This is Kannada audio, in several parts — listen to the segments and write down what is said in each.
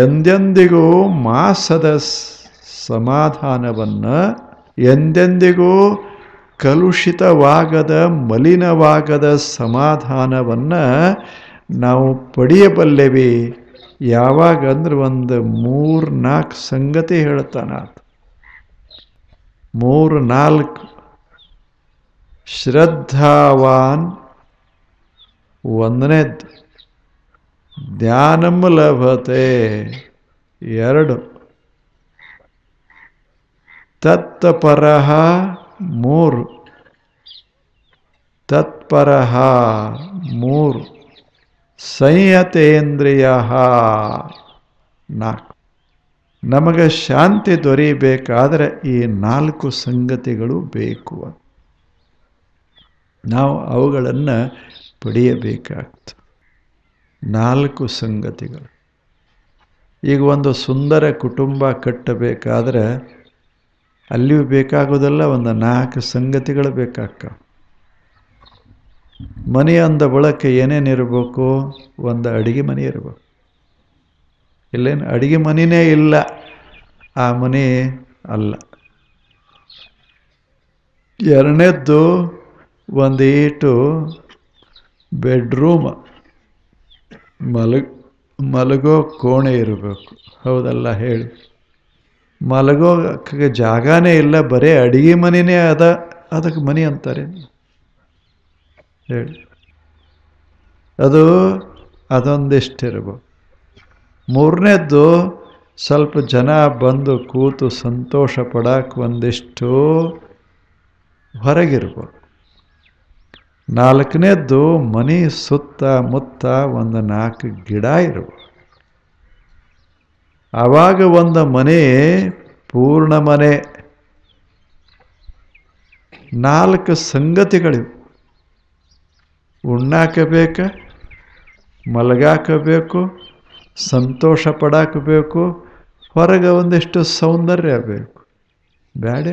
ಎಂದೆಂದಿಗೂ ಮಾಸದ ಸಮಾಧಾನವನ್ನು, ಎಂದೆಂದಿಗೂ ಕಲುಷಿತವಾಗದ ಮಲಿನವಾಗದ ಸಮಾಧಾನವನ್ನು ನಾವು ಪಡೆಯಬಲ್ಲೆವಿ. ಯಾವಾಗಂದ್ರೆ ಒಂದು 3-4 ಸಂಗತಿ ಹೇಳ್ತಾನೆ. 3-4 ಶ್ರದ್ಧಾವಾನ್ ಒಂದನೇದ್ದು, ಜ್ಞಾನಂ ಲಭತೆ 2, ತತ್ಪರಃ 3, ತತ್ಪರಃ 3, ಸಂಯತೇಂದ್ರಿಯ 4. ನಮಗೆ ಶಾಂತಿ ದೊರೆಯಬೇಕಾದರೆ ಈ 4 ಸಂಗತಿಗಳು ಬೇಕು. ನಾವು ಅವುಗಳನ್ನು ಪಡೆಯಬೇಕಾಗ್ತದೆ. 4 ಸಂಗತಿಗಳು. ಈಗ ಒಂದು ಸುಂದರ ಕುಟುಂಬ ಕಟ್ಟಬೇಕಾದ್ರೆ ಅಲ್ಲಿಯೂ ಬೇಕಾಗೋದಲ್ಲ, ಒಂದು 4 ಸಂಗತಿಗಳು ಬೇಕಾಗ್ತವೆ. ಮನೆ ಅಂದ ಬಳಕೆ ಏನೇನಿರಬೇಕು? ಒಂದು ಅಡಿಗೆ ಮನೆ ಇರಬೇಕು. ಇಲ್ಲೇನು ಅಡಿಗೆ ಮನೆಯೇ ಇಲ್ಲ, ಆ ಮನೆ ಅಲ್ಲ. ಎರಡನೇದ್ದು ಒಂದೀಟು ಬೆಡ್ರೂಮ್, ಮಲಗೋ ಕೋಣೆ ಇರಬೇಕು. ಹೌದಲ್ಲ ಹೇಳಿ? ಮಲಗೋಕ್ಕೆ ಜಾಗನೇ ಇಲ್ಲ, ಬರೀ ಅಡಿಗೆ ಮನೆಯೇ ಅದ, ಅದಕ್ಕೆ ಮನೆ ಅಂತಾರೆ ಹೇಳಿ? ಅದೊಂದಿಷ್ಟಿರ್ಬೇಕು. ಮೂರನೇದ್ದು ಸ್ವಲ್ಪ ಜನ ಬಂದು ಕೂತು ಸಂತೋಷ ಪಡಕ್ಕೆ ಒಂದಿಷ್ಟು ಹೊರಗಿರ್ಬೇಕು. ನಾಲ್ಕನೇದ್ದು ಮನೆ ಸುತ್ತಮುತ್ತ ಒಂದು 4 ಗಿಡ ಇರ್ಬೇಕು. ಆವಾಗ ಒಂದು ಮನೆ ಪೂರ್ಣ ಮನೆ. 4 ಸಂಗತಿಗಳಿವೆ. ಉಣ್ಣಾಕಬೇಕು, ಮಲಗಾಕಬೇಕು, ಸಂತೋಷ ಪಡಾಕಬೇಕು, ಹೊರಗೆ ಒಂದಿಷ್ಟು ಸೌಂದರ್ಯ ಬೇಕು. ಬೇಡ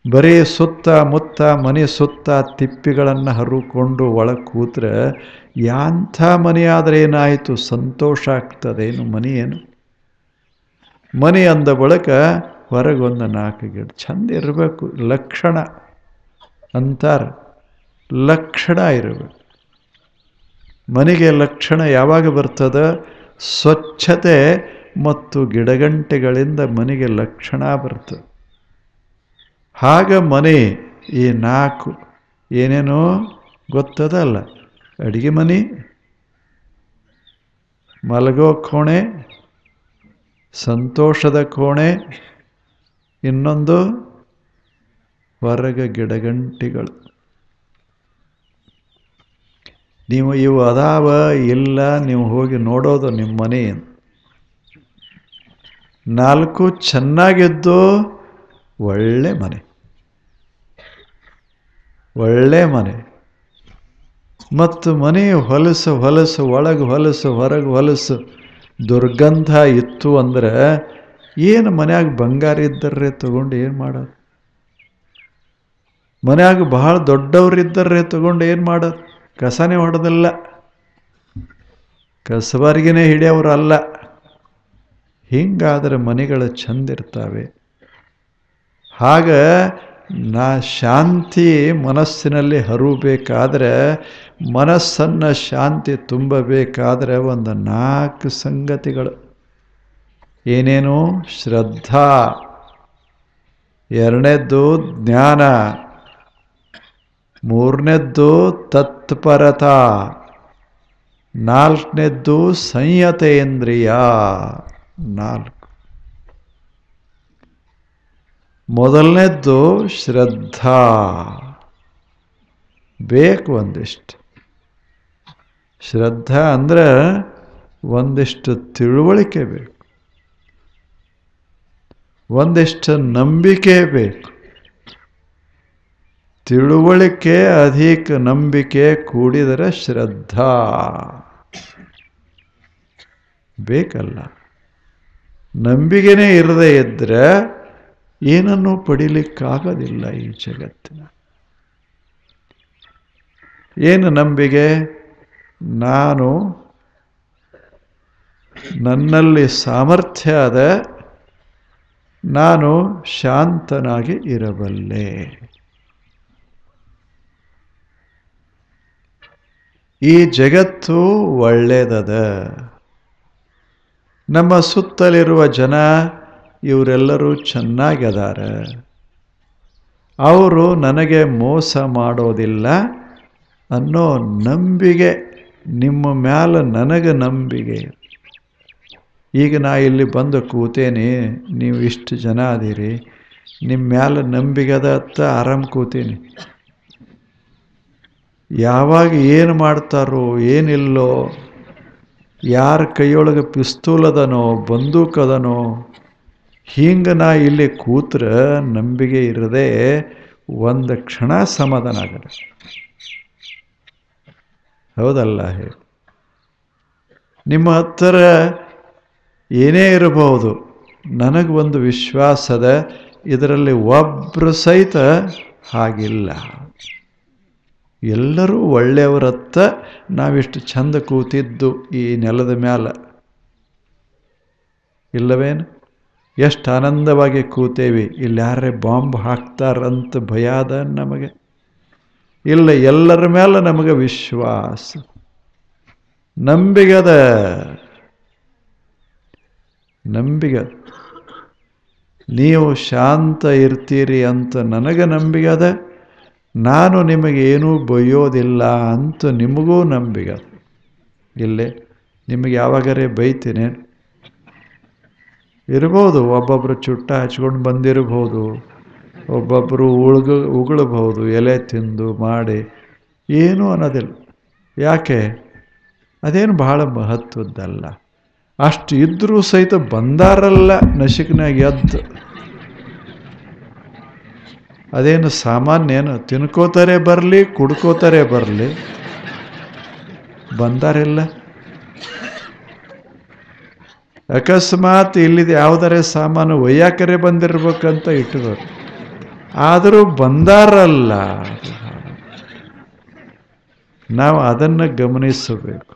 ಬರೀ ಸುತ್ತಮುತ್ತ ಮನೆ ಸುತ್ತ ತಿಪ್ಪಿಗಳನ್ನು ಹರುಕೊಂಡು ಒಳಗೆ ಕೂತ್ರೆ ಯಾಂಥ ಮನೆ ಆದರೆ ಏನಾಯಿತು? ಸಂತೋಷ ಆಗ್ತದೇನು? ಮನೆ ಏನು? ಮನೆ ಅಂದ ಬಳಿಕ ಹೊರಗೊಂದು 4 ಗಿಡ ಚಂದ ಇರಬೇಕು. ಲಕ್ಷಣ ಅಂತಾರೆ, ಲಕ್ಷಣ ಇರಬೇಕು. ಮನೆಗೆ ಲಕ್ಷಣ ಯಾವಾಗ ಬರ್ತದೆ? ಸ್ವಚ್ಛತೆ ಮತ್ತು ಗಿಡಗಂಟೆಗಳಿಂದ ಮನೆಗೆ ಲಕ್ಷಣ ಬರ್ತದೆ. ಹಾಗ ಮನೆ ಈ 4 ಏನೇನೋ ಗೊತ್ತದಲ್ಲ? ಅಡಿಗೆ ಮನೆ, ಮಲಗೋ ಕೋಣೆ, ಸಂತೋಷದ ಕೋಣೆ, ಇನ್ನೊಂದು ಹೊರಗೆ ಗಿಡಗಂಟಿಗಳು. ನೀವು ಇವು ಅದಾವ ಇಲ್ಲ, ನೀವು ಹೋಗಿ ನೋಡೋದು ನಿಮ್ಮ ಮನೆ. 4 ಚೆನ್ನಾಗಿದ್ದು ಒಳ್ಳೆ ಮನೆ, ಒಳ್ಳೆ ಮನೆ. ಮತ್ತು ಮನೆ ಹೊಲಸು ಹೊಲಸು, ಒಳಗೆ ಹೊಲಸು ಹೊರಗೆ ಹೊಲಸು, ದುರ್ಗಂಧ ಇತ್ತು ಅಂದರೆ ಏನು ಮನ್ಯಾಗ ಬಂಗಾರ ಇದ್ದರ್ರೆ ತಗೊಂಡು ಏನು ಮಾಡೋದು? ಮನ್ಯಾಗ ಬಹಳ ದೊಡ್ಡವರಿದ್ದರ್ರೆ ತಗೊಂಡು ಏನು ಮಾಡೋದು? ಕಸನೇ ಹೊಡೆದಿಲ್ಲ, ಕಸಬಾರಿಗೆನೇ ಹಿಡಿಯೋರಲ್ಲ. ಹಿಂಗಾದರೆ ಮನೆಗಳು ಚಂದಿರ್ತವೆ. ಆಗ ಶಾಂತಿ ಮನಸ್ಸಿನಲ್ಲಿ ಹರಬೇಕಾದ್ರೆ, ಮನಸ್ಸನ್ನು ಶಾಂತಿ ತುಂಬಬೇಕಾದ್ರೆ ಒಂದು 4 ಸಂಗತಿಗಳು. ಏನೇನು? ಶ್ರದ್ಧಾ, ಎರಡನೇದ್ದು ಜ್ಞಾನ, ಮೂರನೇದ್ದು ತತ್ಪರತಾ, ನಾಲ್ಕನೇದ್ದು ಸಂಯತೇಂದ್ರಿಯ. 4. ಮೊದಲನೇದ್ದು ಶ್ರದ್ಧಾ ಬೇಕು. ಒಂದಿಷ್ಟು ಶ್ರದ್ಧಾ ಅಂದರೆ ಒಂದಿಷ್ಟು ತಿಳುವಳಿಕೆ ಬೇಕು, ಒಂದಿಷ್ಟು ನಂಬಿಕೆ ಬೇಕು. ತಿಳುವಳಿಕೆ ಅಧಿಕ ನಂಬಿಕೆ ಕೂಡಿದರೆ ಶ್ರದ್ಧಾ ಬೇಕಲ್ಲ. ನಂಬಿಕೆನೇ ಇರದೇ ಇದ್ದರೆ ಏನನ್ನೂ ಪಡಿಲಿಕ್ಕಾಗೋದಿಲ್ಲ ಈ ಜಗತ್ತಿನ. ಏನು ನಂಬಿಕೆ? ನಾನು ನನ್ನಲ್ಲಿ ಸಾಮರ್ಥ್ಯ ಅದ, ನಾನು ಶಾಂತನಾಗಿ ಇರಬಲ್ಲೆ. ಈ ಜಗತ್ತು ಒಳ್ಳೆಯದದ. ನಮ್ಮ ಸುತ್ತಲಿರುವ ಜನ ಇವರೆಲ್ಲರೂ ಚೆನ್ನಾಗದಾರ, ಅವರು ನನಗೆ ಮೋಸ ಮಾಡೋದಿಲ್ಲ ಅನ್ನೋ ನಂಬಿಕೆ ನಿಮ್ಮ ಮ್ಯಾಲ ನನಗೆ ನಂಬಿಕೆ. ಈಗ ನಾ ಇಲ್ಲಿ ಬಂದು ಕೂತೇನೆ, ನೀವು ಇಷ್ಟು ಜನ ಅದೀರಿ, ನಿಮ್ಮ ಮ್ಯಾಲ ನಂಬಿಕೆದ ಅಂತ ಆರಾಮ್ ಕೂತೀನಿ. ಯಾವಾಗ ಏನು ಮಾಡ್ತಾರೋ ಏನಿಲ್ಲೋ, ಯಾರ ಕೈಯೊಳಗೆ ಪಿಸ್ತೂಲದನೋ ಬಂದೂಕದನೋ, ಹಿಂಗೆ ನಾ ಇಲ್ಲಿ ಕೂತ್ರೆ ನಂಬಿಕೆ ಇರದೆ ಒಂದು ಕ್ಷಣ ಸಮಾಧಾನ ಆಗಲ್ಲ. ಹೌದಲ್ಲ? ಹೇಳಿ, ನಿಮ್ಮ ಹತ್ತಿರ ಏನೇ ಇರಬಹುದು, ನನಗೆ ಒಂದು ವಿಶ್ವಾಸದ, ಇದರಲ್ಲಿ ಒಬ್ಬರು ಸಹಿತ ಹಾಗಿಲ್ಲ. ಎಲ್ಲರೂ ಒಳ್ಳೆಯವರತ್ತ ನಾವಿಷ್ಟು ಚಂದ ಕೂತಿದ್ದು ಈ ನೆಲದ ಮ್ಯಾಲ ಇಲ್ಲವೇನು? ಎಷ್ಟು ಆನಂದವಾಗಿ ಕೂತೇವಿ. ಇಲ್ಲಿ ಯಾರೇ ಬಾಂಬ್ ಹಾಕ್ತಾರಂತ ಭಯ ಅದ ನಮಗೆ? ಇಲ್ಲ, ಎಲ್ಲರ ಮೇಲೆ ನಮಗೆ ವಿಶ್ವಾಸ, ನಂಬಿಗದ. ನಂಬಿಗೆ ನೀವು ಶಾಂತ ಇರ್ತೀರಿ ಅಂತ ನನಗೆ ನಂಬಿಗದ, ನಾನು ನಿಮಗೇನೂ ಬೈಯೋದಿಲ್ಲ ಅಂತ ನಿಮಗೂ ನಂಬಿಗೆ. ಇಲ್ಲೇ ನಿಮಗೆ ಯಾವಾಗರೇ ಬೈತೀನಿ ಇರ್ಬೋದು, ಒಬ್ಬೊಬ್ಬರು ಚುಟ್ಟ ಹಚ್ಕೊಂಡು ಬಂದಿರ್ಬೋದು, ಒಬ್ಬೊಬ್ಬರು ಉಗುಳಬಹುದು, ಎಲೆ ತಿಂದು ಮಾಡಿ, ಏನೂ ಅನ್ನೋದಿಲ್ಲ. ಯಾಕೆ? ಅದೇನು ಬಹಳ ಮಹತ್ವದ್ದಲ್ಲ. ಅಷ್ಟು ಇದ್ದರೂ ಸಹಿತ ಬಂದಾರಲ್ಲ ನಶಿಕ್ನಾಗ ಎದ್ದು. ಅದೇನು ಸಾಮಾನ್ಯನು? ತಿನ್ಕೋತಾರೆ ಬರಲಿ, ಕುಡ್ಕೋತಾರೆ ಬರಲಿ, ಬಂದಾರಿಲ್ಲ. ಅಕಸ್ಮಾತ್ ಇಲ್ಲಿದೆ ಯಾವುದರೆ ಸಾಮಾನು ಒಯ್ಯಾಕರೆ ಬಂದಿರ್ಬೇಕಂತ ಇಟ್ಕೋರು, ಆದರೂ ಬಂದಾರಲ್ಲ. ನಾವು ಅದನ್ನು ಗಮನಿಸಬೇಕು.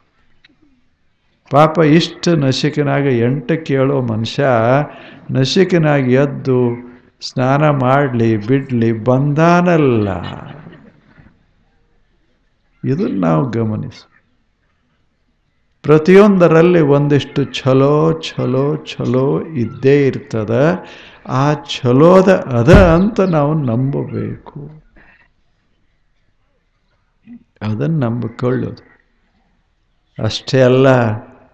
ಪಾಪ ಇಷ್ಟು ನಶಿಕನಾಗ 8 ಕೇಳೋ ಮನುಷ್ಯ ನಶಿಕನಾಗಿ ಎದ್ದು ಸ್ನಾನ ಮಾಡಲಿ ಬಿಡಲಿ ಬಂದಾನಲ್ಲ. ಇದನ್ನು ನಾವು ಗಮನಿಸಿ. ಪ್ರತಿಯೊಂದರಲ್ಲಿ ಒಂದಿಷ್ಟು ಛಲೋ ಛಲೋ ಛಲೋ ಇದ್ದೇ ಇರ್ತದೆ. ಆ ಛಲೋದ ಅದ ಅಂತ ನಾವು ನಂಬಬೇಕು. ಅದನ್ನು ನಂಬಿಕೊಳ್ಳೋದು ಅಷ್ಟೇ ಅಲ್ಲ.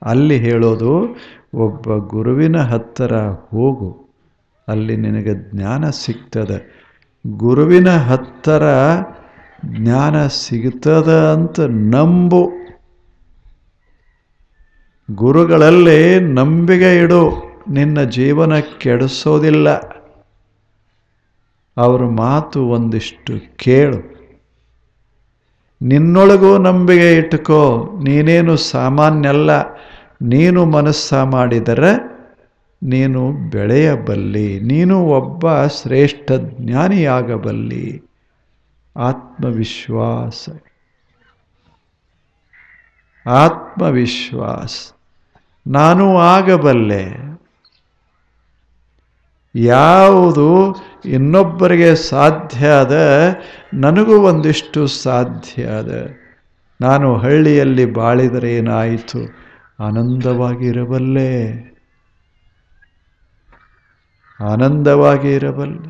ಅಲ್ಲಿ ಹೇಳೋದು, ಒಬ್ಬ ಗುರುವಿನ ಹತ್ತಿರ ಹೋಗು, ಅಲ್ಲಿ ನಿನಗೆ ಜ್ಞಾನ ಸಿಗ್ತದೆ. ಗುರುವಿನ ಹತ್ತಿರ ಜ್ಞಾನ ಸಿಗ್ತದ ಅಂತ ನಂಬು. ಗುರುಗಳಲ್ಲಿ ನಂಬಿಕೆ ಇಡು, ನಿನ್ನ ಜೀವನ ಕೆಡಿಸೋದಿಲ್ಲ. ಅವ್ರ ಮಾತು ಒಂದಿಷ್ಟು ಕೇಳು. ನಿನ್ನೊಳಗೂ ನಂಬಿಕೆ ಇಟ್ಟುಕೋ. ನೀನೇನು ಸಾಮಾನ್ಯ ಅಲ್ಲ. ನೀನು ಮನಸ್ಸ ಮಾಡಿದರೆ ನೀನು ಬೆಳೆಯಬಲ್ಲಿ, ನೀನು ಒಬ್ಬ ಶ್ರೇಷ್ಠ ಜ್ಞಾನಿಯಾಗಬಲ್ಲಿ. ಆತ್ಮವಿಶ್ವಾಸ, ಆತ್ಮವಿಶ್ವಾಸ. ನಾನು ಆಗಬಲ್ಲೆ. ಯಾವುದು ಇನ್ನೊಬ್ಬರಿಗೆ ಸಾಧ್ಯ ಅದ, ನನಗೂ ಒಂದಿಷ್ಟು ಸಾಧ್ಯ ಅದ. ನಾನು ಹಳ್ಳಿಯಲ್ಲಿ ಬಾಳಿದರೆ ಏನಾಯಿತು? ಆನಂದವಾಗಿ ಇರಬಲ್ಲೆ, ಆನಂದವಾಗಿ ಇರಬಲ್ಲೆ.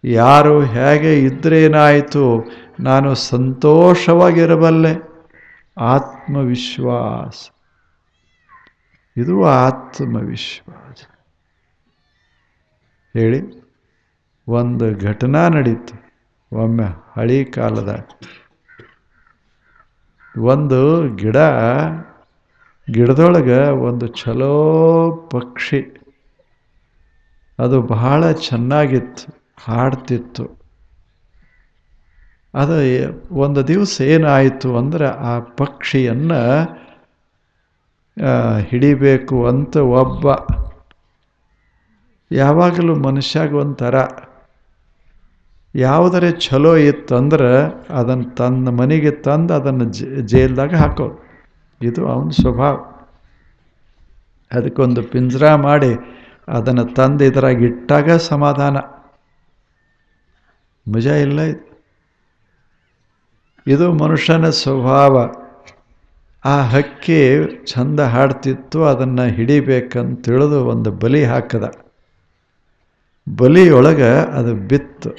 ಯಾರು ಹೇಗೆ ಇದ್ರೇನಾಯಿತು? ನಾನು ಸಂತೋಷವಾಗಿರಬಲ್ಲೆ. ಆತ್ಮವಿಶ್ವಾಸ, ಇದು ಆತ್ಮವಿಶ್ವಾಸ. ಹೇಳಿ, ಒಂದು ಘಟನಾ ನಡೀತು ಒಮ್ಮೆ ಹಳಿ ಕಾಲದಾಗ. ಒಂದು ಗಿಡದೊಳಗೆ ಒಂದು ಚಲೋ ಪಕ್ಷಿ, ಅದು ಬಹಳ ಚೆನ್ನಾಗಿತ್ತು, ಹಾಡ್ತಿತ್ತು. ಅದು ಒಂದು ದಿವಸ ಏನಾಯಿತು ಅಂದರೆ, ಆ ಪಕ್ಷಿಯನ್ನು ಹಿಡಿಬೇಕು ಅಂತ ಒಬ್ಬ, ಯಾವಾಗಲೂ ಮನುಷ್ಯಾಗ ಒಂಥರ ಯಾವುದರೆ ಚಲೋ ಇತ್ತಂದ್ರೆ ಅದನ್ನು ತನ್ನ ಮನೆಗೆ ತಂದು ಅದನ್ನು ಜೈಲ್ದಾಗ ಹಾಕೋದು. ಇದು ಅವನ ಸ್ವಭಾವ. ಅದಕ್ಕೊಂದು ಪಿಂಜರ ಮಾಡಿ ಅದನ್ನು ತಂದು ಇದರಾಗ ಇಟ್ಟಾಗ ಸಮಾಧಾನ. ಮಜಾ ಇಲ್ಲ ಇದು. ಇದು ಮನುಷ್ಯನ ಸ್ವಭಾವ. ಆ ಹಕ್ಕಿ ಚಂದ ಹಾಡ್ತಿತ್ತು, ಅದನ್ನು ಹಿಡಿಬೇಕಂತ ತಿಳಿದು ಒಂದು ಬಲಿ ಹಾಕದ. ಬಲಿಯೊಳಗೆ ಅದು ಬಿತ್ತು.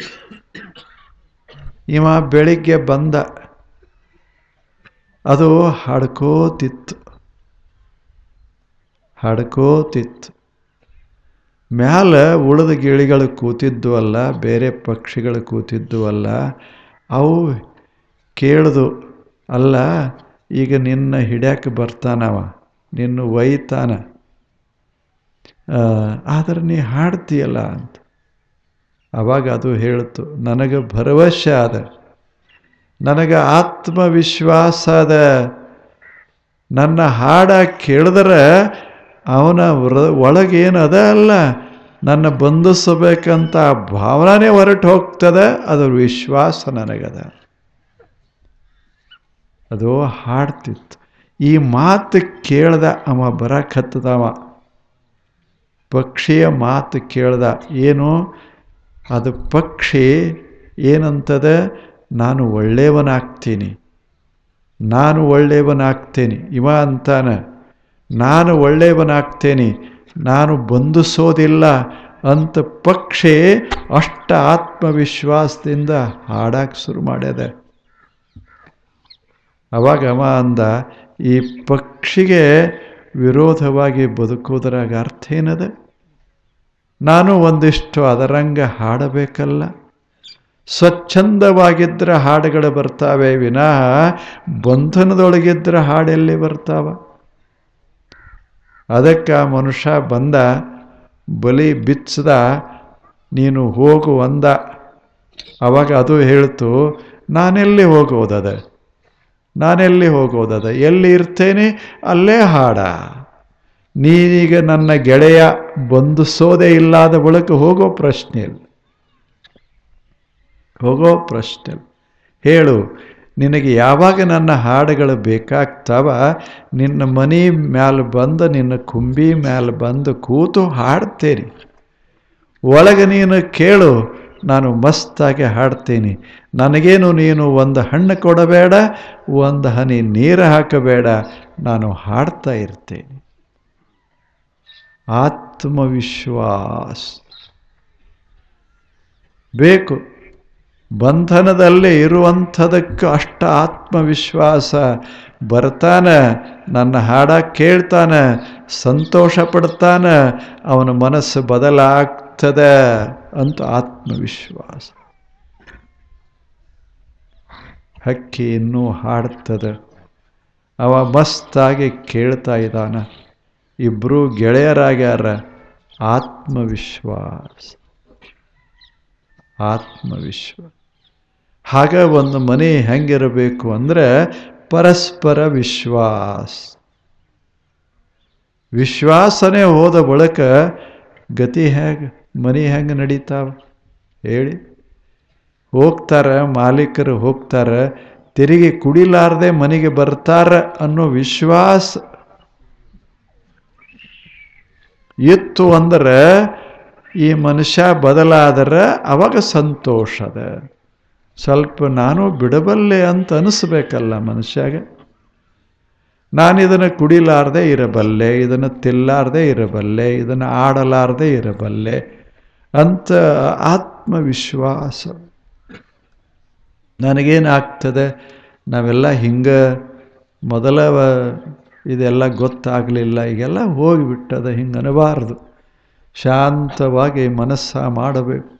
ಇವ ಬೆಳಿಗ್ಗೆ ಬಂದ, ಅದು ಹಾಡ್ಕೋತಿತ್ತು. ಮ್ಯಾಲ ಉಳಿದ ಗಿಳಿಗಳು ಕೂತಿದ್ದು ಅಲ್ಲ, ಬೇರೆ ಪಕ್ಷಿಗಳು ಕೂತಿದ್ದು ಅಲ್ಲ. ಅವು ಕೇಳಿದು, ಅಲ್ಲ ಈಗ ನಿನ್ನ ಹಿಡ್ಯಾಕೆ ಬರ್ತಾನವ, ನಿನ್ನ ಒಯ್ತಾನ, ಆದ್ರೆ ನೀ ಹಾಡ್ತೀಯಲ್ಲ ಅಂತ. ಆವಾಗ ಅದು ಹೇಳ್ತು, ನನಗೆ ಭರವಸೆ ಅದ, ನನಗೆ ಆತ್ಮವಿಶ್ವಾಸ ಅದ, ನನ್ನ ಹಾಡ ಕೇಳಿದ್ರೆ ಅವನ ಒಳಗೇನು ಅದ ಅಲ್ಲ, ನನ್ನ ಬಂಧಿಸಬೇಕಂತ ಭಾವನೆ ಹೊರಟು ಹೋಗ್ತದೆ, ಅದರ ವಿಶ್ವಾಸ ನನಗದ. ಅದು ಹಾಡ್ತಿತ್ತು. ಈ ಮಾತು ಕೇಳ್ದ ಅವ ಬರಕತ್ತದವ, ಪಕ್ಷಿಯ ಮಾತು ಕೇಳ್ದ. ಏನು ಅದು ಪಕ್ಷಿ ಏನಂತದ, ನಾನು ಒಳ್ಳೆಯವನಾಗ್ತೀನಿ. ಇವ ಅಂತಾನ, ನಾನು ಒಳ್ಳೆಯವನಾಗ್ತೇನೆ, ನಾನು ಬಂಧಿಸೋದಿಲ್ಲ ಅಂತ ಪಕ್ಷಿ ಅಷ್ಟ ಆತ್ಮವಿಶ್ವಾಸದಿಂದ ಹಾಡಕ್ಕೆ ಶುರು ಮಾಡ್ಯದ. ಅವಾಗ ಅವ ಅಂದ, ಈ ಪಕ್ಷಿಗೆ ವಿರೋಧವಾಗಿ ಬದುಕೋದ್ರಾಗ ಅರ್ಥ ಏನದ? ನಾನು ಒಂದಿಷ್ಟು ಅದರಂಗ ಹಾಡಬೇಕಲ್ಲ. ಸ್ವಚ್ಛಂದವಾಗಿದ್ದರೆ ಹಾಡುಗಳು ಬರ್ತಾವೆ ವಿನಃ ಬಂಧನದೊಳಗಿದ್ರೆ ಹಾಡೆಲ್ಲಿ ಬರ್ತಾವ? ಅದಕ್ಕೆ ಮನುಷ್ಯ ಬಂದ, ಬಲಿ ಬಿಚ್ಚಿದ, ನೀನು ಹೋಗು ಅಂದ. ಅವಾಗ ಅದು ಹೇಳ್ತು, ನಾನೆಲ್ಲಿ ಹೋಗೋದದ, ಎಲ್ಲಿ ಇರ್ತೇನೆ ಅಲ್ಲೇ ಹಾಡ. ನೀನೀಗ ನನ್ನ ಗೆಳೆಯ, ಬಂಧಿಸೋದೇ ಇಲ್ಲದ ಬಳಿಕ ಹೋಗೋ ಪ್ರಶ್ನೆ ಇಲ್ಲ. ಹೇಳು, ನಿನಗೆ ಯಾವಾಗ ನನ್ನ ಹಾಡುಗಳು ಬೇಕಾಗ್ತಾವ, ನಿನ್ನ ಮನೆ ಮ್ಯಾಲೆ ಬಂದು, ನಿನ್ನ ಕುಂಬಿ ಮ್ಯಾಲೆ ಬಂದು ಕೂತು ಹಾಡ್ತೇನೆ. ಒಳಗೆ ನೀನು ಕೇಳು, ನಾನು ಮಸ್ತಾಗಿ ಹಾಡ್ತೀನಿ. ನನಗೇನು ನೀನು ಒಂದು ಹಣ್ಣು ಕೊಡಬೇಡ, ಒಂದು ಹನಿ ನೀರು ಹಾಕಬೇಡ, ನಾನು ಹಾಡ್ತಾ ಇರ್ತೇನೆ. ಆತ್ಮವಿಶ್ವಾಸ ಬೇಕು. ಬಂಧನದಲ್ಲೇ ಇರುವಂಥದಕ್ಕೆ ಅಷ್ಟ ಆತ್ಮವಿಶ್ವಾಸ. ಬರ್ತಾನ, ನನ್ನ ಹಾಡ ಕೇಳ್ತಾನ, ಸಂತೋಷ ಪಡ್ತಾನ, ಅವನ ಮನಸ್ಸು ಬದಲಾಗ್ತದೆ ಅಂತ ಆತ್ಮವಿಶ್ವಾಸ. ಹಕ್ಕಿ ಇನ್ನೂ ಹಾಡ್ತದೆ, ಅವ ಮಸ್ತಾಗಿ ಕೇಳ್ತಾ ಇದ್ದಾನ. ಇಬ್ಬರು ಗೆಳೆಯರಾಗ್ಯಾರ. ಆತ್ಮವಿಶ್ವಾಸ. ಹಾಗ ಒಂದು ಮನೆ ಹೆಂಗಿರಬೇಕು ಅಂದರೆ ಪರಸ್ಪರ ವಿಶ್ವಾಸನೇ ಹೋದ ಬಳಿಕ ಗತಿ ಮನೆ ಹೆಂಗೆ ನಡೀತಾವ ಹೇಳಿ? ಹೋಗ್ತಾರೆ, ಮಾಲೀಕರು ಹೋಗ್ತಾರೆ, ತಿರುಗಿ ಕುಡಿಲಾರದೆ ಮನೆಗೆ ಬರ್ತಾರೆ ಅನ್ನೋ ವಿಶ್ವಾಸ ಇತ್ತು ಅಂದ್ರೆ ಈ ಮನುಷ್ಯ ಬದಲಾದರೆ ಅವಾಗ ಸಂತೋಷದ. ಸ್ವಲ್ಪ ನಾನು ಬಿಡಬಲ್ಲೆ ಅಂತ ಅನಿಸ್ಬೇಕಲ್ಲ ಮನುಷ್ಯಾಗ. ನಾನು ಇದನ್ನು ಕುಡಿಲಾರ್ದೆ ಇರಬಲ್ಲೆ, ಇದನ್ನು ತಿಲ್ಲಾರ್ದೆ ಇರಬಲ್ಲೆ, ಇದನ್ನು ಆಡಲಾರ್ದೆ ಇರಬಲ್ಲೆ ಅಂತ ಆತ್ಮವಿಶ್ವಾಸ. ನನಗೇನಾಗ್ತದೆ, ನಾವೆಲ್ಲ ಹಿಂಗೆ ಮೊದಲ ಇದೆಲ್ಲ ಗೊತ್ತಾಗಲಿಲ್ಲ, ಈಗೆಲ್ಲ ಹೋಗಿಬಿಟ್ಟದ, ಹಿಂಗೆ ಅನ್ನಬಾರ್ದು. ಶಾಂತವಾಗಿ ಮನಸ್ಸ ಮಾಡಬೇಕು.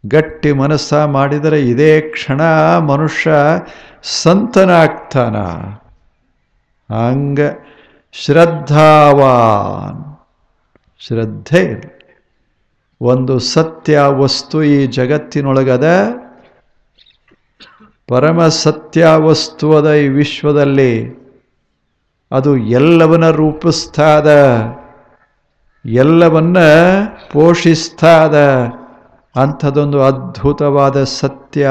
ಗಟ್ಟಿ ಮನಸ್ಸ ಮಾಡಿದರೆ ಇದೇ ಕ್ಷಣ ಮನುಷ್ಯ ಸಂತನಾಗ್ತಾನ. ಹಂಗ ಶ್ರದ್ಧಾವಾನ್, ಶ್ರದ್ಧೆ. ಒಂದು ಸತ್ಯ ವಸ್ತು ಈ ಜಗತ್ತಿನೊಳಗದ, ಪರಮ ಸತ್ಯ ವಸ್ತು ಅದ ಈ ವಿಶ್ವದಲ್ಲಿ. ಅದು ಎಲ್ಲವನ್ನ ರೂಪಿಸ್ತಾದ, ಎಲ್ಲವನ್ನ ಪೋಷಿಸ್ತಾದ. ಅಂಥದ್ದೊಂದು ಅದ್ಭುತವಾದ ಸತ್ಯ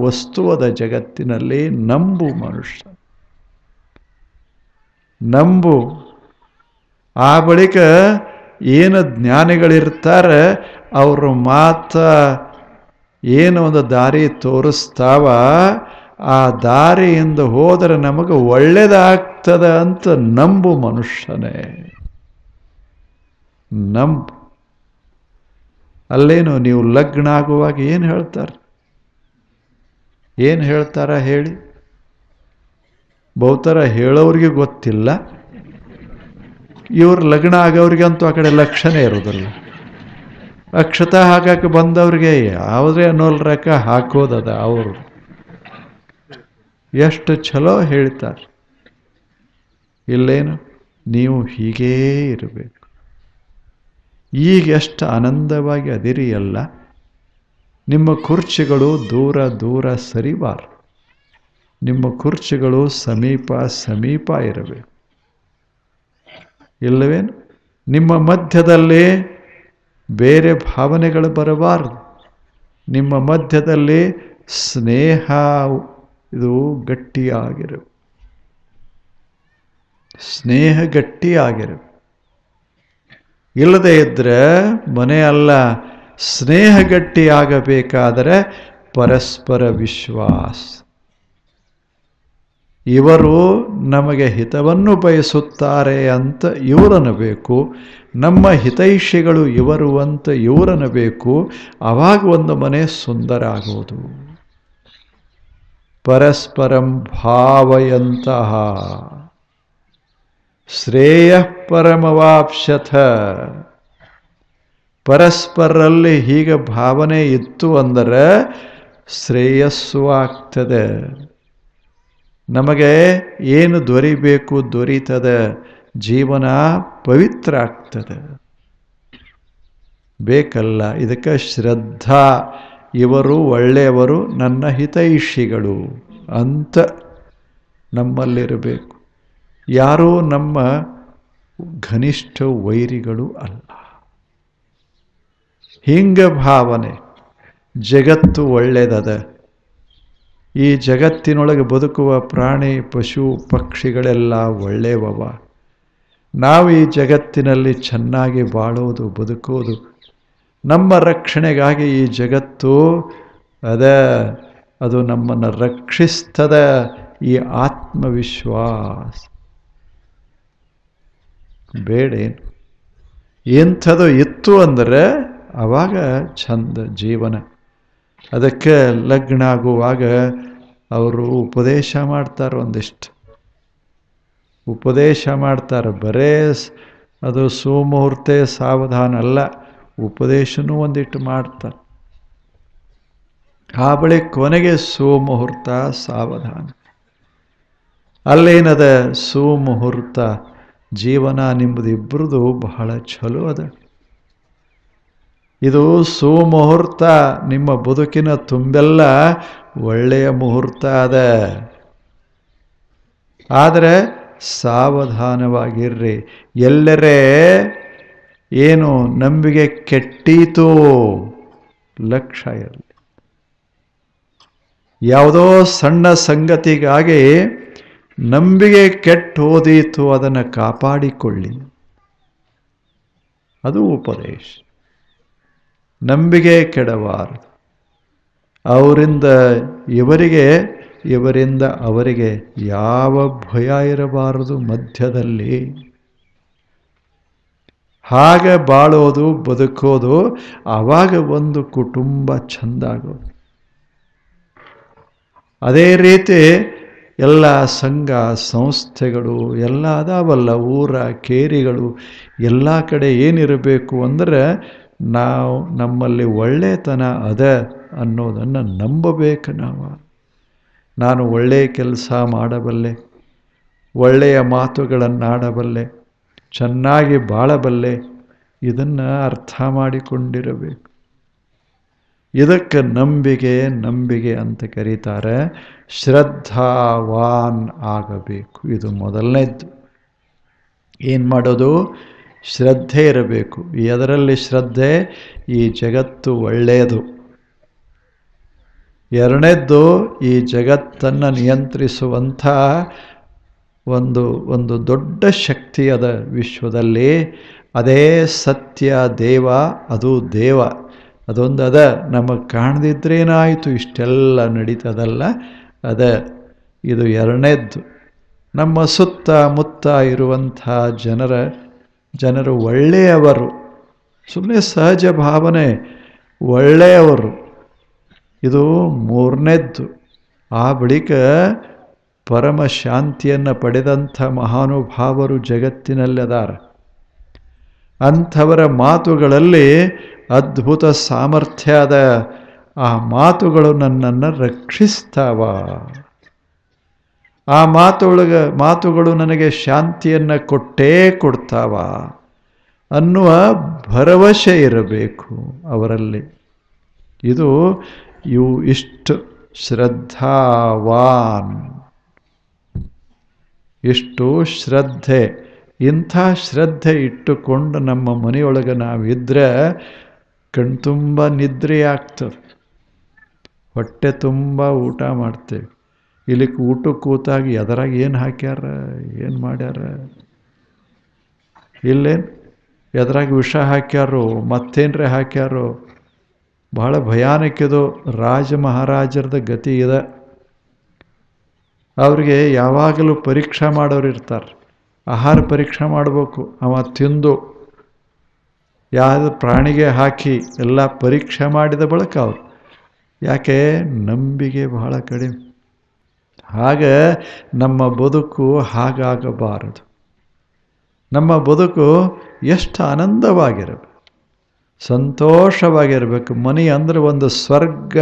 ವಸ್ತುವಾದ ಜಗತ್ತಿನಲ್ಲಿ. ನಂಬು ಮನುಷ್ಯ, ನಂಬು. ಆ ಬಳಿಕ ಏನು ಜ್ಞಾನಿಗಳಿರ್ತಾರೆ ಅವರು ಮಾತ ಏನು ಒಂದು ದಾರಿ ತೋರಿಸ್ತಾವ, ಆ ದಾರಿಯಿಂದ ಹೋದರೆ ನಮಗೆ ಒಳ್ಳೇದಾಗ್ತದ ಅಂತ ನಂಬು ಮನುಷ್ಯನೇ, ನಂಬು. ಅಲ್ಲೇನು ನೀವು ಲಗ್ನ ಆಗುವಾಗ ಏನು ಹೇಳ್ತಾರೆ, ಏನು ಹೇಳ್ತಾರ ಹೇಳಿ? ಬಹುತರ ಹೇಳೋರಿಗೆ ಗೊತ್ತಿಲ್ಲ, ಇವ್ರು ಲಗ್ನ ಆಗೋರಿಗಂತೂ ಆ ಕಡೆ ಲಕ್ಷಣೇ ಇರೋದಿಲ್ಲ. ಅಕ್ಷತಾ ಹಾಕಕ್ಕೆ ಬಂದವ್ರಿಗೆ ಯಾವುದೇ ಅನ್ನೋಲ್ರಕ ಹಾಕೋದದ. ಅವರು ಎಷ್ಟು ಚಲೋ ಹೇಳ್ತಾರೆ. ಇಲ್ಲೇನು ನೀವು ಹೀಗೇ ಇರಬೇಕು. ಈಗ ಎಷ್ಟು ಆನಂದವಾಗಿ ಅದಿರಿ ಅಲ್ಲ. ನಿಮ್ಮ ಕುರ್ಚಿಗಳು ದೂರ ದೂರ ಸರಿಬಾರದು, ನಿಮ್ಮ ಕುರ್ಚಿಗಳು ಸಮೀಪ ಸಮೀಪ ಇರಬೇಕು. ಇಲ್ಲವೇನು? ನಿಮ್ಮ ಮಧ್ಯದಲ್ಲಿ ಬೇರೆ ಭಾವನೆಗಳು ಬರಬಾರದು. ನಿಮ್ಮ ಮಧ್ಯದಲ್ಲಿ ಸ್ನೇಹ ಇದು ಗಟ್ಟಿಯಾಗಿರು, ಸ್ನೇಹ ಗಟ್ಟಿಯಾಗಿರು. ಇಲ್ಲದೆ ಇದ್ದರೆ ಮನೆ ಅಲ್ಲ. ಸ್ನೇಹ ಗಟ್ಟಿಯಾಗಬೇಕಾದರೆ ಪರಸ್ಪರ ವಿಶ್ವಾಸ. ಇವರು ನಮಗೆ ಹಿತವನ್ನು ಬಯಸುತ್ತಾರೆ ಅಂತ ಇವರನ್ನಬೇಕು, ನಮ್ಮ ಹಿತೈಷಿಗಳು ಇವರು ಅಂತ ಇವರನ್ನಬೇಕು. ಆವಾಗ ಒಂದು ಮನೆ ಸುಂದರ ಆಗೋದು. ಪರಸ್ಪರಂ ಭಾವಯಂತಹ ಶ್ರೇಯ ಪರಮವಾಪ್ಸ್ಯಥ. ಪರಸ್ಪರಲ್ಲಿ ಹೀಗೆ ಭಾವನೆ ಇತ್ತು ಅಂದರೆ ಶ್ರೇಯಸ್ಸು ಆಗ್ತದೆ. ನಮಗೆ ಏನು ದೊರಿಬೇಕು ದೊರೀತದೆ, ಜೀವನ ಪವಿತ್ರ ಆಗ್ತದೆ. ಬೇಕಲ್ಲ? ಇದಕ್ಕೆ ಶ್ರದ್ಧಾ, ಇವರು ಒಳ್ಳೆಯವರು, ನನ್ನ ಹಿತೈಷಿಗಳು ಅಂತ ನಮ್ಮಲ್ಲಿರಬೇಕು. ಯಾರೂ ನಮ್ಮ ಘನಿಷ್ಠ ವೈರಿಗಳು ಅಲ್ಲ. ಹಿಂಗ ಭಾವನೆ. ಜಗತ್ತು ಒಳ್ಳೆಯದದ. ಈ ಜಗತ್ತಿನೊಳಗೆ ಬದುಕುವ ಪ್ರಾಣಿ ಪಶು ಪಕ್ಷಿಗಳೆಲ್ಲ ಒಳ್ಳೆಯವವ. ನಾವು ಈ ಜಗತ್ತಿನಲ್ಲಿ ಚೆನ್ನಾಗಿ ಬಾಳೋದು ಬದುಕೋದು ನಮ್ಮ ರಕ್ಷಣೆಗಾಗಿ. ಈ ಜಗತ್ತು ಅದು ನಮ್ಮನ್ನು ರಕ್ಷಿಸ್ತದ. ಈ ಆತ್ಮವಿಶ್ವಾಸ ಬೇಡೇನು? ಎಂಥದ್ದು ಇತ್ತು ಅಂದರೆ ಆವಾಗ ಚಂದ ಜೀವನ. ಅದಕ್ಕೆ ಲಗ್ನ ಆಗುವಾಗ ಅವರು ಉಪದೇಶ ಮಾಡ್ತಾರೆ, ಒಂದಿಷ್ಟು ಉಪದೇಶ ಮಾಡ್ತಾರೆ. ಬರೇ ಅದು ಸುಮುಹೂರ್ತೆ ಸಾವಧಾನ ಅಲ್ಲ, ಉಪದೇಶನೂ ಒಂದಿಟ್ಟು ಮಾಡ್ತಾರೆ. ಆ ಬಳಿಕ ಕೊನೆಗೆ ಸುಮುಹೂರ್ತ ಸಾವಧಾನ. ಅಲ್ಲೇನದ ಸುಮುಹೂರ್ತ ಜೀವನ ನಿಮ್ಮದು ಇಬ್ಬರದು ಬಹಳ ಚಲೋ ಅದ. ಇದು ಸುಮುಹೂರ್ತ ನಿಮ್ಮ ಬದುಕಿನ ತುಂಬೆಲ್ಲ ಒಳ್ಳೆಯ ಮುಹೂರ್ತ ಅದ. ಆದರೆ ಸಾವಧಾನವಾಗಿರ್ರಿ. ಎಲ್ಲರೇ ಏನು ನಂಬಿಕೆ ಕೆಟ್ಟೀತು ಲಕ್ಷ್ಯ ಇರಲಿ. ಯಾವುದೋ ಸಣ್ಣ ಸಂಗತಿಗಾಗಿ ನಂಬಿಕೆ ಕೆಟ್ಟು ಹೋದೀತು, ಅದನ್ನು ಕಾಪಾಡಿಕೊಳ್ಳಿ. ಅದು ಉಪದೇಶ. ನಂಬಿಕೆ ಕೆಡಬಾರದು. ಅವರಿಂದ ಇವರಿಗೆ, ಇವರಿಂದ ಅವರಿಗೆ ಯಾವ ಭಯ ಇರಬಾರದು ಮಧ್ಯದಲ್ಲಿ. ಹಾಗೆ ಬಾಳೋದು ಬದುಕೋದು, ಆವಾಗ ಒಂದು ಕುಟುಂಬ ಚೆಂದಾಗೋದು. ಅದೇ ರೀತಿ ಎಲ್ಲ ಸಂಘ ಸಂಸ್ಥೆಗಳು ಎಲ್ಲ ಅದಾವಲ್ಲ, ಊರ ಕೇರಿಗಳು ಎಲ್ಲ ಕಡೆ ಏನಿರಬೇಕು ಅಂದರೆ ನಾವು ನಮ್ಮಲ್ಲಿ ಒಳ್ಳೆತನ ಅದ ಅನ್ನೋದನ್ನು ನಂಬಬೇಕು. ನಾನು ಒಳ್ಳೆಯ ಕೆಲಸ ಮಾಡಬಲ್ಲೆ, ಒಳ್ಳೆಯ ಮಾತುಗಳನ್ನಾಡಬಲ್ಲೆ, ಚೆನ್ನಾಗಿ ಬಾಳಬಲ್ಲೆ, ಇದನ್ನು ಅರ್ಥ ಮಾಡಿಕೊಂಡಿರಬೇಕು. ಇದಕ್ಕೆ ನಂಬಿಕೆ ಅಂತ ಕರೀತಾರೆ. ಶ್ರದ್ಧಾವಾನ್ ಆಗಬೇಕು. ಇದು ಮೊದಲನೇದ್ದು. ಏನು ಮಾಡೋದು? ಶ್ರದ್ಧೆ ಇರಬೇಕು. ಎದರಲ್ಲಿ ಶ್ರದ್ಧೆ? ಈ ಜಗತ್ತು ಒಳ್ಳೆಯದು. ಎರಡನೇದ್ದು, ಈ ಜಗತ್ತನ್ನು ನಿಯಂತ್ರಿಸುವಂಥ ಒಂದು ಒಂದು ದೊಡ್ಡ ಶಕ್ತಿ ಅದ ವಿಶ್ವದಲ್ಲಿ. ಅದೇ ಸತ್ಯ ದೇವ, ಅದು ದೇವ. ಅದೊಂದು ಅದ. ನಮಗೆ ಕಾಣದಿದ್ರೇನಾಯಿತು, ಇಷ್ಟೆಲ್ಲ ನಡೀತದಲ್ಲ ಅದ. ಇದು ಎರಡನೇದ್ದು. ನಮ್ಮ ಸುತ್ತಮುತ್ತ ಇರುವಂಥ ಜನರು ಒಳ್ಳೆಯವರು, ಸುಮ್ಮನೆ ಸಹಜ ಭಾವನೆ, ಒಳ್ಳೆಯವರು. ಇದು ಮೂರನೇದ್ದು. ಆ ಬಳಿಕ ಪರಮ ಶಾಂತಿಯನ್ನು ಪಡೆದಂಥ ಮಹಾನುಭಾವರು ಜಗತ್ತಿನಲ್ಲಿದ್ದಾರೆ. ಅಂಥವರ ಮಾತುಗಳಲ್ಲಿ ಅದ್ಭುತ ಸಾಮರ್ಥ್ಯ ಅದ. ಆ ಮಾತುಗಳು ನನ್ನನ್ನು ರಕ್ಷಿಸ್ತಾವ. ಆ ಮಾತುಗಳು ನನಗೆ ಶಾಂತಿಯನ್ನು ಕೊಟ್ಟೇ ಕೊಡ್ತಾವ ಅನ್ನುವ ಭರವಸೆ ಇರಬೇಕು ಅವರಲ್ಲಿ. ಇವು ಇಷ್ಟು ಶ್ರದ್ಧಾವಾನ್, ಇಷ್ಟು ಶ್ರದ್ಧೆ. ಇಂಥ ಶ್ರದ್ಧೆ ಇಟ್ಟುಕೊಂಡು ನಮ್ಮ ಮನೆಯೊಳಗೆ ನಾವಿದ್ರೆ ಕಣ್ತುಂಬ ನಿದ್ರೆ ಆಗ್ತದೆ, ಹೊಟ್ಟೆ ತುಂಬ ಊಟ ಮಾಡ್ತೇವೆ. ಇಲ್ಲಿ ಊಟಕ್ಕೆ ಕೂತಾಗ ಎದರಾಗ ಏನು ಹಾಕ್ಯಾರ, ಏನು ಮಾಡ್ಯಾರ, ಇಲ್ಲೇನು ಎದರಾಗ ವಿಷ ಹಾಕ್ಯಾರೋ ಮತ್ತೇನ್ರೆ ಹಾಕ್ಯಾರೋ. ಬಹಳ ಭಯಾನಕಿದು. ರಾಜ ಮಹಾರಾಜರದ ಗತಿ ಇದೆ. ಅವ್ರಿಗೆ ಯಾವಾಗಲೂ ಪರೀಕ್ಷೆ ಮಾಡೋರು ಇರ್ತಾರೆ. ಆಹಾರ ಪರೀಕ್ಷೆ ಮಾಡಬೇಕು. ಅವ ತಿಂದು ಯಾವುದು ಪ್ರಾಣಿಗೆ ಹಾಕಿ ಎಲ್ಲ ಪರೀಕ್ಷೆ ಮಾಡಿದ ಬಳಿಕ ಅವರು. ಯಾಕೆ? ನಂಬಿಕೆ ಬಹಳ ಕಡಿಮೆ. ಹಾಗೆ ನಮ್ಮ ಬದುಕು ಹಾಗಾಗಬಾರದು. ನಮ್ಮ ಬದುಕು ಎಷ್ಟು ಆನಂದವಾಗಿರಬೇಕು, ಸಂತೋಷವಾಗಿರಬೇಕು. ಮನೆ ಅಂದರೆ ಒಂದು ಸ್ವರ್ಗ.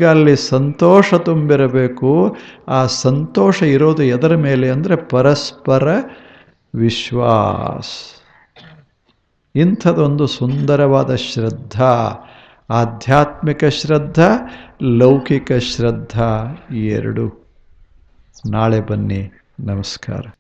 ಅಲ್ಲಿ ಸಂತೋಷ ತುಂಬಿರಬೇಕು. ಆ ಸಂತೋಷ ಇರೋದು ಎದರ ಮೇಲೆ ಅಂದರೆ ಪರಸ್ಪರ ವಿಶ್ವಾಸ. ಇಂಥದೊಂದು ಸುಂದರವಾದ ಶ್ರದ್ಧಾ, ಆಧ್ಯಾತ್ಮಿಕ ಶ್ರದ್ಧಾ, ಲೌಕಿಕ ಶ್ರದ್ಧಾ, ಈ ಎರಡು. ನಾಳೆ ಬನ್ನಿ. ನಮಸ್ಕಾರ.